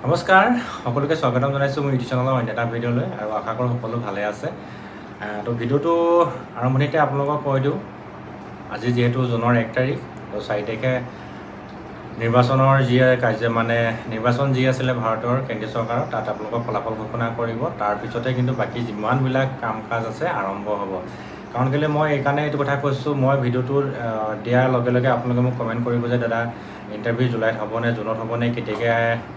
নমস্কাৰ সকলোকে স্বাগতম জনাইছোঁ মোৰ ইউটিউব চেনেলৰ অন্য এটা ভিডিঅ'লৈ আৰু আশা কৰোঁ সকলো ভালে আছে। তো ভিডিঅ'টো আৰম্ভণিতে আপোনালোকক কৈ দিওঁ, আজি যিহেতু জুনৰ 1 তাৰিখ, তো 4 তাৰিখে নিৰ্বাচনৰ নিৰ্বাচন যি আছিলে ভাৰতৰ কেন্দ্ৰীয় চৰকাৰৰ, তাত আপোনালোকৰ ফলাফল ঘোষণা কৰিব। তাৰপিছতে কিন্তু বাকী যিমানবিলাক কাম কাজ আছে আৰম্ভ হ'ব। কাৰণ কেলৈ মই এইকাৰণে এইটো কথা কৈছোঁ, মই ভিডিঅ'টো দিয়াৰ লগে লগে আপোনালোকে মোক কমেণ্ট কৰিব যে দাদা ইণ্টাৰভিউ জুলাইত হ'বনে, জুনত হ'বনে, কেতিয়াকৈ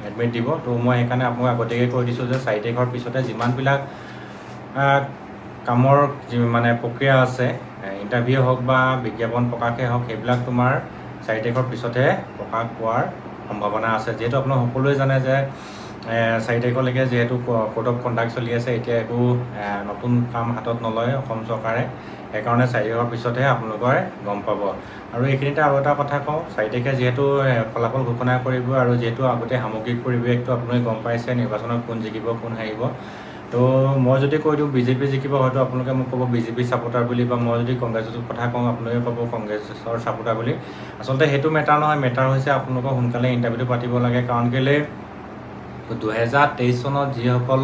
এডমিট দিব। তো মই সেইকাৰণে আপোনাক আগতীয়াকৈ কৈ দিছোঁ যে 4 তাৰিখৰ পিছতে যিমানবিলাক কামৰ প্ৰক্ৰিয়া আছে, ইণ্টাৰভিউ হওক বা বিজ্ঞাপন প্ৰকাশেই হওক, সেইবিলাক তোমাৰ 4 তাৰিখৰ পিছতহে প্ৰকাশ পোৱাৰ সম্ভাৱনা আছে। যিহেতু আপোনালোক সকলোৱে জানে যে 4 তাৰিখলৈকে যিহেতু কোড অফ কণ্ডাক্ট চলি আছে, এতিয়া একো নতুন কাম হাতত নলয় অসম চৰকাৰে। সেইকাৰণে 4 তাৰিখৰ পিছতহে আপোনালোকে গম পাব। আৰু এইখিনিতে আৰু এটা কথা কওঁ, 4 তাৰিখে যিহেতু ফলাফল ঘোষণা কৰিব আৰু যিহেতু আগতে সামগ্ৰিক পৰিৱেশটো আপোনালোকে গম পাইছে, নিৰ্বাচনত কোন জিকিব কোন হাৰিব। তো মই যদি কৈ দিওঁ বিজেপি জিকিব, হয়তো আপোনালোকে মোক ক'ব বিজেপি ছাপোৰ্টাৰ বুলি, বা মই যদি কংগ্ৰেছৰ কথা কওঁ আপোনালোকে ক'ব কংগ্ৰেছৰ ছাপোৰ্টাৰ বুলি। আচলতে সেইটো মেটাৰ নহয়, মেটাৰ হৈছে আপোনালোকক সোনকালে ইণ্টাৰভিউটো পাতিব লাগে। কাৰণ কেলৈ 2023 চনত যিসকল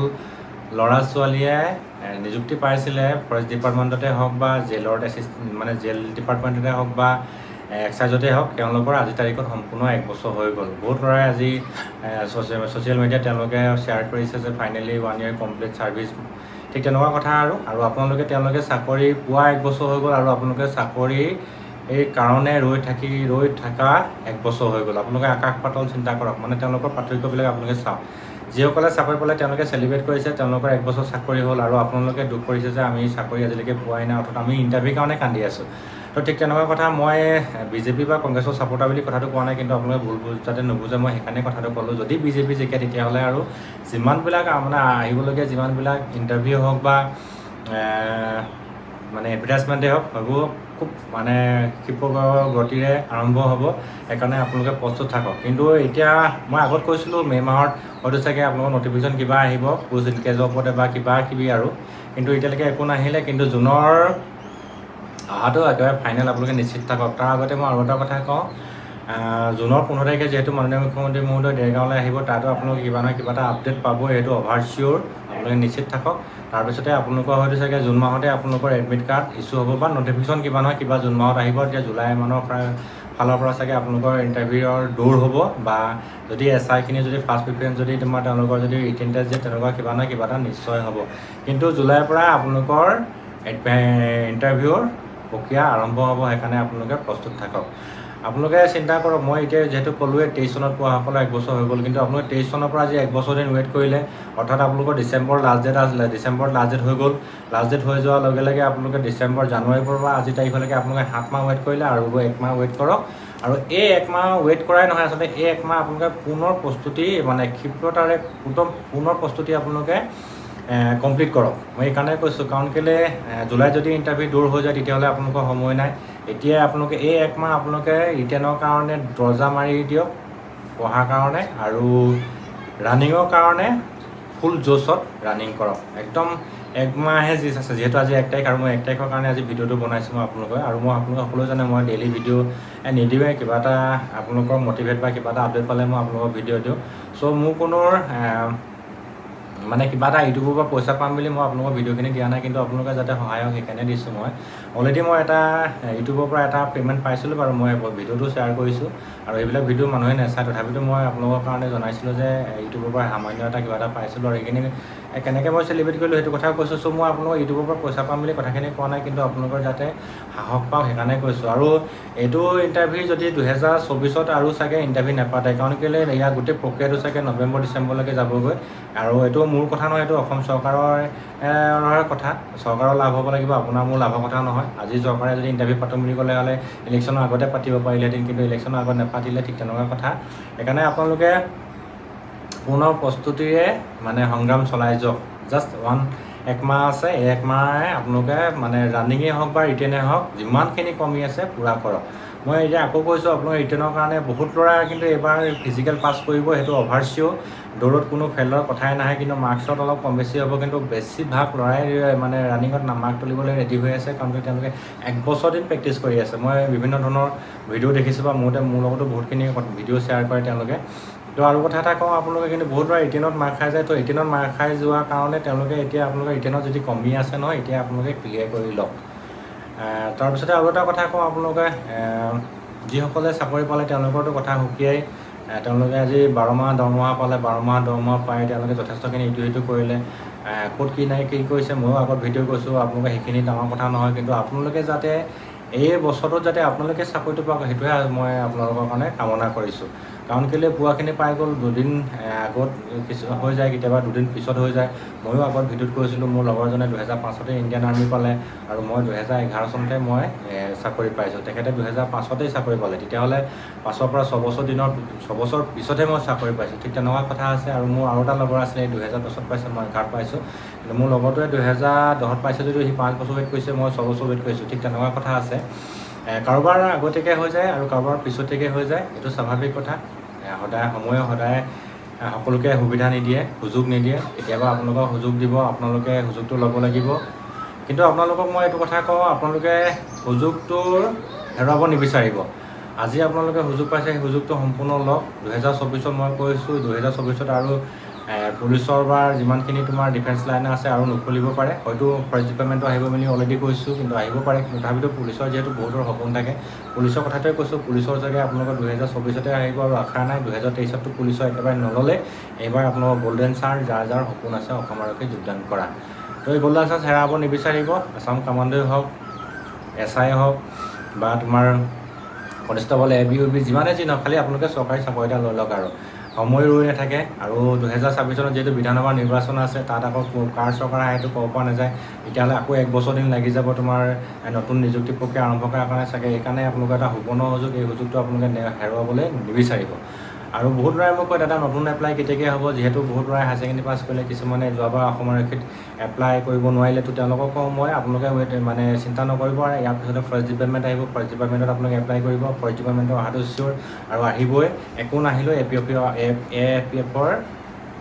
ল'ৰা ছোৱালীয়ে নিযুক্তি পাইছিলে ফৰেষ্ট ডিপাৰ্টমেণ্টতে হওক বা জেলৰ জেল ডিপাৰ্টমেণ্টতে হওক বা এক্সাইজতে হওক, তেওঁলোকৰ আজি তাৰিখত সম্পূৰ্ণ 1 বছৰ হৈ গ'ল। বহুত ল'ৰাই আজি ছ'চিয়েল মিডিয়াত তেওঁলোকে শ্বেয়াৰ কৰিছে যে ফাইনেলি 1 year কমপ্লিট ছাৰ্ভিচ, ঠিক তেনেকুৱা কথা। আৰু আপোনালোকে তেওঁলোকে চাকৰি পোৱা 1 বছৰ হৈ গ'ল, আৰু আপোনালোকে চাকৰি এই কাৰণে ৰৈ থকা 1 বছৰ হৈ গ'ল। আপোনালোকে আকাশ পাতাল চিন্তা কৰক, তেওঁলোকৰ পাৰ্থক্যবিলাক আপোনালোকে চাওক। যিসকলে চাকৰি পালে তেওঁলোকে চেলিব্ৰেট কৰিছে, তেওঁলোকৰ 1 বছৰ চাকৰি হ'ল, আৰু আপোনালোকে দুখ কৰিছে যে আমি চাকৰি আজিলৈকে পোৱাই নাই, অৰ্থাৎ আমি ইণ্টাৰভিউৰ কাৰণে কান্দি আছোঁ। তো ঠিক তেনেকুৱা কথা। মই বিজেপি বা কংগ্ৰেছৰ ছাপোৰ্টাৰ বুলি কথাটো কোৱা নাই, কিন্তু আপোনালোকে ভুল যাতে নুবুজে, মই সেইকাৰণে কথাটো ক'লোঁ। যদি বিজেপি জিকে তেতিয়াহ'লে আৰু যিমানবিলাক আহিবলগীয়া যিমানবিলাক ইণ্টাৰভিউ হওক বা এডভাৰটাইজমেণ্টেই হওক, সেইবোৰ খুব ক্ষীপ্ৰ গতিৰে আৰম্ভ হ'ব। সেইকাৰণে আপোনালোকে প্ৰস্তুত থাকক। কিন্তু এতিয়া মই আগত কৈছিলোঁ মে' মাহত হয়তো চাগে আপোনালোকৰ নটিফিকেশ্যন কিবা আহিব পোষ্ট ইনকেজৰ ওপৰতে বা কিবা কিবি আৰু, কিন্তু এতিয়ালৈকে একো নাহিলে। কিন্তু জুনৰ অহাটো একেবাৰে ফাইনেল, আপোনালোকে নিশ্চিত থাকক। তাৰ আগতে মই আৰু এটা কথা কওঁ, জুনৰ 15 তাৰিখে যিহেতু মাননীয় মুখ্যমন্ত্ৰী মহোদয় দেৰগাঁৱলৈ আহিব, তাতো আপোনালোকে কিবা নহয় কিবা এটা আপডেট পাব, সেইটো অভাৰ চিয়'ৰ, আপোনালোকে নিশ্চিত থাকক। তাৰপিছতে আপোনালোকৰ হয়তো চাগে জুন মাহতে আপোনালোকৰ এডমিট কাৰ্ড ইছ্যু হ'ব বা নটিফিকেশ্যন কিবা নহয় কিবা জুন মাহত আহিব। এতিয়া জুলাই মানৰ ফালৰ পৰা চাগে আপোনালোকৰ ইণ্টাৰভিউৰ দৌৰ হ'ব, বা যদি SI-খিনি যদি ফাৰ্ষ্ট প্ৰিফাৰেঞ্চ যদি তেওঁলোকৰ যদি ৰিটেন টেষ্ট দিয়ে, তেনেকুৱা কিবা নহয় কিবা এটা নিশ্চয় হ'ব। কিন্তু জুলাইৰ পৰা আপোনালোকৰ ইণ্টাৰভিউৰ প্ৰক্ৰিয়া আৰম্ভ হ'ব। সেইকাৰণে আপোনালোকে প্ৰস্তুত থাকক। আপোনালোকে চিন্তা কৰক, মই এতিয়া যিহেতু ক'লোৱে 23 চনত পোৱাসকলৰ 1 বছৰ হৈ গ'ল, কিন্তু আপোনালোকে 23 চনৰ পৰা আজি 1 বছৰ দিন ৱেইট কৰিলে, অৰ্থাৎ আপোনালোকৰ ডিচেম্বৰ লাষ্ট ডেট আছিলে, ডিচেম্বৰত লাষ্ট ডেট হৈ গ'ল। লাষ্ট ডেট হৈ যোৱাৰ লগে লগে আপোনালোকে ডিচেম্বৰ জানুৱাৰীৰ পৰা আজি তাৰিখলৈকে আপোনালোকে 7 মাহ ৱেইট কৰিলে, আৰু 1 মাহ ৱেইট কৰক। আৰু এই 1 মাহ ৱেইট কৰাই নহয়, আচলতে এই 1 মাহ আপোনালোকে পুনৰ প্ৰস্তুতি ক্ষীপ্ৰতাৰে পুনৰ প্ৰস্তুতি আপোনালোকে কমপ্লিট কৰক। মই এইকাৰণে কৈছোঁ, কাৰণ কেলৈ জুলাইত যদি ইণ্টাৰভিউ দূৰ হৈ যায় তেতিয়াহ'লে আপোনালোকৰ সময় নাই। এতিয়াই আপোনালোকে এই 1 মাহ আপোনালোকে ৰিটেনৰ কাৰণে দৰ্জা মাৰি দিয়ক, পঢ়াৰ কাৰণে, আৰু ৰানিঙৰ কাৰণে ফুল জোচত ৰানিং কৰক। একদম 1 মাহে যি আছে, যিহেতু আজি 1 তাৰিখ, আৰু মই 1 তাৰিখৰ কাৰণে আজি ভিডিঅ'টো বনাইছোঁ মই আপোনালোকে। আৰু মই আপোনালোকে সকলোৱে জানে মই ডেইলি ভিডিঅ' নিদিওঁৱে, কিবা এটা আপোনালোকৰ মটিভেট বা কিবা এটা আপডেট পালে মই আপোনালোকৰ ভিডিঅ' দিওঁ। চ' মোৰ কোনো কিবা এটা ইউটিউবৰ পৰা পইচা পাম বুলি মই আপোনালোকৰ ভিডিঅ'খিনি দিয়া নাই, কিন্তু আপোনালোকে যাতে সহায় হওক সেইকাৰণে দিছোঁ। মই অলৰেডি এটা ইউটিউবৰ পৰা এটা পে'মেণ্ট পাইছিলোঁ বাৰু, মই ভিডিঅ'টো শ্বেয়াৰ কৰিছোঁ, আৰু এইবিলাক ভিডিঅ' মানুহে নাচায়, তথাপিতো মই আপোনালোকৰ কাৰণে জনাইছিলোঁ যে ইউটিউবৰ পৰা সামান্য কিবা এটা পাইছিলোঁ, আৰু এইখিনি কেনেকৈ মই চেলিব্ৰেট কৰিলোঁ সেইটো কথাও কৈছোঁ। চ' মই আপোনালোকৰ ইউটিউবৰ পৰা পইচা পাম বুলি কথাখিনি কোৱা নাই, কিন্তু আপোনালোকৰ যাতে সাহস পাওঁ সেইকাৰণে কৈছোঁ। আৰু এইটো ইণ্টাৰভিউ যদি 2024 আৰু চাগে ইণ্টাৰভিউ নাপাতে, কাৰণ কেলৈ ইয়াৰ গোটেই প্ৰক্ৰিয়াটো চাগে নৱেম্বৰ ডিচেম্বৰলৈকে যাবগৈ। আৰু এইটো মোৰ কথা নহয়, এইটো অসম চৰকাৰৰ কথা। চৰকাৰৰ লাভ হ'ব লাগিব, আপোনাৰ মোৰ লাভৰ কথা নহয়। আজি চৰকাৰে যদি ইণ্টাৰভিউ পাতোঁ বুলি ক'লে হ'লে ইলেকশ্যনৰ আগতে পাতিব পাৰিলেহেঁতেন, কিন্তু ইলেকশ্যনৰ আগত নাপাতিলে, ঠিক তেনেকুৱা কথা। সেইকাৰণে আপোনালোকে পুনৰ প্ৰস্তুতিৰে সংগ্ৰাম চলাই যাওক। জাষ্ট 1 মাহ আছে, এই 1 মাহে আপোনালোকে ৰানিঙেই হওক বা ৰিটেনেই হওক, যিমানখিনি কমি আছে পূৰা কৰক। মই এতিয়া আকৌ কৈছোঁ, আপোনালোকে ৰিটেনৰ কাৰণে বহুত ল'ৰা কিন্তু এইবাৰ ফিজিকেল পাছ কৰিব, সেইটো অভাৰ চিয়'ৰ। দৌৰত কোনো ফেইলৰ কথাই নাহে, কিন্তু মাৰ্কছত অলপ কম বেছি হ'ব, কিন্তু বেছিভাগ ল'ৰাই ৰানিঙত মাৰ্ক তুলিবলৈ ৰেডি হৈ আছে, কাৰণ তেওঁলোকে 1 বছৰ দিন প্ৰেক্টিছ কৰি আছে। মই বিভিন্ন ধৰণৰ ভিডিঅ' দেখিছোঁ, বা মোৰ লগতো বহুতখিনি ভিডিঅ' শ্বেয়াৰ কৰে তেওঁলোকে। তো তো আৰু কথা এটা কওঁ, আপোনালোকে কিন্তু বহুতবাৰ ৰিটেনত মাৰ খাই যায়। তো ৰিটেনত মাৰ খাই যোৱাৰ কাৰণে তেওঁলোকে এতিয়া আপোনালোকে ৰিটেনত যদি কমি আছে নহয়, এতিয়া আপোনালোকে ক্লিয়াৰ কৰি লওক। তাৰপিছতে আৰু এটা কথা কওঁ, আপোনালোকে যিসকলে চাকৰি পালে তেওঁলোকৰতো কথা সুকীয়াই। তেওঁলোকে আজি 12 মাহ দৰমহা পালে, 12 মাহ দৰমহা পাই তেওঁলোকে যথেষ্টখিনি ইটো সিটো কৰিলে। ক'ত কি নাই কি কৰিছে ময়ো আগত ভিডিঅ' কৈছোঁ, আপোনালোকে সেইখিনি ডাঙৰ কথা নহয়। কিন্তু আপোনালোকে যাতে এই বছৰটোত যাতে আপোনালোকে চাকৰিটো পাওক, সেইটোহে মই আপোনালোকৰ কাৰণে কামনা কৰিছোঁ। কাৰণ কেলৈ পোৱাখিনি পাই গ'ল, দুদিন আগত কিছু হৈ যায়, কেতিয়াবা দুদিন পিছত হৈ যায়। ময়ো আগত ভিডিঅ'ত কৈছিলোঁ, মোৰ লগৰজনে 2005 ইণ্ডিয়ান আৰ্মি পালে আৰু মই 2011 চনতে মই চাকৰি পাইছোঁ। তেখেতে 2005তেই চাকৰি পালে। তেতিয়াহ'লে 5ৰ পৰা 6 বছৰ পিছতহে মই চাকৰি পাইছোঁ। ঠিক তেনেকুৱা কথা আছে। আৰু মোৰ আৰু এটা লগৰ আছিলে, 2010 পাইছে, মই 11 পাইছোঁ। কিন্তু মোৰ লগৰটোৱে 2010 পাইছে যদিও সি 5 বছৰ ৱেইট কৰিছে, মই 6 বছৰ ৱেইট কৰিছোঁ। ঠিক তেনেকুৱা কথা আছে। কাৰোবাৰ আগতীয়াকৈ হৈ যায় আৰু কাৰোবাৰ পিছতীয়াকৈ হৈ যায়, এইটো স্বাভাৱিক কথা। সময়ে সদায় সকলোকে সুবিধা নিদিয়ে, সুযোগ নিদিয়ে। কেতিয়াবা আপোনালোকক সুযোগ দিব, আপোনালোকে সুযোগটো ল'ব লাগিব। কিন্তু আপোনালোকক মই এইটো কথা কওঁ, আপোনালোকে সুযোগটো হেৰুৱাব নিবিচাৰিব। আজি আপোনালোকে সুযোগ পাইছে, সেই সুযোগটো সম্পূৰ্ণ লওক। 2024ত মই কৈছোঁ, 2024ত আৰু পুলিচৰ বা যিমানখিনি তোমাৰ ডিফেন্স লাইন আছে আৰু নুখুলিব পাৰে। হয়তো ফৰেষ্ট ডিপাৰ্টমেণ্টটো আহিব বুলি অলৰেডি কৈছোঁ, কিন্তু আহিব পাৰে। তথাপিতো পুলিচৰ যিহেতু বহুতৰ সপোন থাকে, পুলিচৰ কথাটোৱে কৈছোঁ। পুলিচৰ জেগাত আপোনালোকৰ 2024তে আহিব আৰু আশা নাই। 2023ততো পুলিচৰ একেবাৰে নল'লে। এইবাৰ আপোনালোকৰ গল্ডেন চান্স, যাৰ যাৰ সপোন আছে অসম আৰক্ষীত যোগদান কৰা। তো এই গল্ডেন চান্স হেৰাব নিবিচাৰিব। আছাম কামাণ্ডোই হওক, SI হওক বা তোমাৰ কনষ্টেবল ABUB যিমানে যি নহওক, খালি আপোনালোকে চৰকাৰী চাকৰি এটা লৈ লওক। আৰু সময় ৰৈ নাথাকে। আৰু 2026 চনত যিহেতু বিধানসভা নিৰ্বাচন আছে, তাত আকৌ কাৰ চৰকাৰ আহে সেইটো ক'ব পৰা নাযায়। তেতিয়াহ'লে আকৌ 1 বছৰ দিন লাগি যাব তোমাৰ নতুন নিযুক্তি প্ৰক্ৰিয়া আৰম্ভ কৰাৰ কাৰণে চাগে। সেইকাৰণে আপোনালোকৰ এটা সুবৰ্ণ সুযোগ, এই সুযোগটো আপোনালোকে হেৰুৱাবলৈ নিবিচাৰিব। আৰু বহুত ল'ৰাই মোক কয়, দাদা নতুন এপ্লাই কেতিয়াকৈ হ'ব? যিহেতু বহুত ল'ৰাই হায়াৰ ছেকেণ্ডেৰী পাছ কৰিলে, কিছুমানে যোৱাবাৰ অসম আৰক্ষীত এপ্লাই কৰিব নোৱাৰিলে। তো তেওঁলোকক কওঁ মই, আপোনালোকে মানে চিন্তা নকৰিব। আৰু ইয়াৰ পিছতে ফৰেষ্ট ডিপাৰ্টমেণ্ট আহিব, ফৰেষ্ট ডিপাৰ্টমেণ্টত আপোনালোকে এপ্লাই কৰিব। ফৰেষ্ট ডিপাৰ্টমেণ্টৰ অহাটো চিয়'ৰ আৰু আহিবই। একো নাহিলেও APFৰ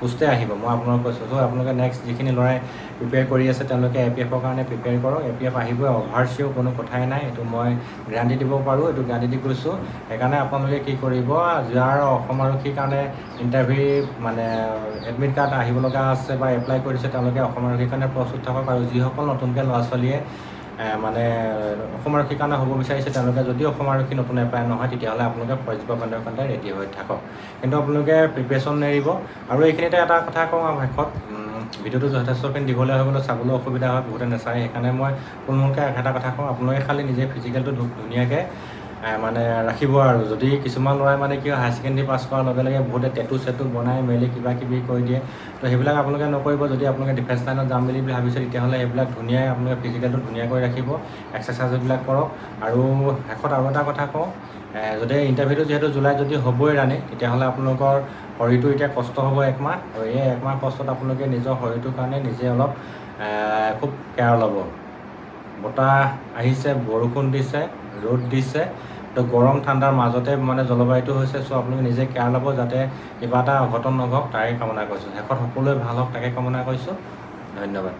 পোষ্টে আহিব, মই আপোনালোকক কৈছোঁ। ত' আপোনালোকে নেক্সট যিখিনি ল'ৰাই প্ৰিপেয়াৰ কৰি আছে, তেওঁলোকে APFৰ কাৰণে প্ৰিপেয়াৰ কৰক। APF আহিবই, অভাৰ চিয়'ৰ, কোনো কথাই নাই। এইটো মই গেৰাণ্টি দিব পাৰোঁ, এইটো গেৰাণ্টি দি কৈছোঁ। সেইকাৰণে আপোনালোকে কি কৰিব, যাৰ অসম আৰক্ষীৰ কাৰণে ইণ্টাৰভিউ মানে এডমিট কাৰ্ড আহিব লগা আছে বা এপ্লাই কৰিছে, তেওঁলোকে অসম আৰক্ষীৰ কাৰণে প্ৰস্তুত থাকক। আৰু যিসকল নতুনকৈ ল'ৰা ছোৱালীয়ে মানে অসম আৰক্ষীৰ কাৰণে হ'ব বিচাৰিছে, তেওঁলোকে যদি অসম আৰক্ষী নতুন এপ্লাই নহয়, তেতিয়াহ'লে আপোনালোকে ফৰেষ্ট ডিপাৰ্টমেণ্টৰ কাৰণে ৰেডি হৈ থাকক। কিন্তু আপোনালোকে প্ৰিপেৰেশ্যন নেৰিব। আৰু এইখিনিতে এটা কথা কওঁ, শেষত ভিডিঅ'টো যথেষ্টখিনি দীঘলীয়া হৈ গ'লে চাবলৈ অসুবিধা হয়, বহুতে নাচায়। সেইকাৰণে মই থুলমূলকৈ এটা কথা কওঁ, আপোনালোকে খালি নিজে ফিজিকেলটো ধুনীয়াকৈ মানে ৰাখিব। আৰু যদি কিছুমান ল'ৰাই মানে কি হয়, হায়াৰ ছেকেণ্ডেৰী পাছ কৰাৰ লগে লগে বহুতে টেটু চেটু বনাই মেলি কিবা কিবি কৰি দিয়ে। তো সেইবিলাক আপোনালোকে নকৰিব। যদি আপোনালোকে ডিফেন্স লাইনত যাম বুলি ভাবিছে, তেতিয়াহ'লে সেইবিলাক ধুনীয়াই আপোনালোকে ফিজিকেলটো ধুনীয়াকৈ ৰাখিব, এক্সাৰচাইজবিলাক কৰক। আৰু শেষত আৰু এটা কথা কওঁ, যদি ইণ্টাৰভিউটো যিহেতু জুলাইত যদি হ'বই ৰাণী, তেতিয়াহ'লে আপোনালোকৰ শৰীৰটো এতিয়া কষ্ট হ'ব 1 মাহ। আৰু এই 1 মাহ কষ্টত আপোনালোকে নিজৰ শৰীৰটোৰ কাৰণে নিজে অলপ খুব কেয়াৰ ল'ব। বতাহ আহিছে, বৰষুণ দিছে, ৰ'দ দিছে। তো গৰম ঠাণ্ডাৰ মাজতে মানে জলবায়ুটো হৈছে। চ' আপোনালোকে নিজে কেয়াৰ ল'ব, যাতে কিবা এটা অঘটন নহওক, তাৰে কামনা কৰিছোঁ। শেষত সকলোৱে ভাল হওক, তাকে কামনা কৰিছোঁ। ধন্যবাদ।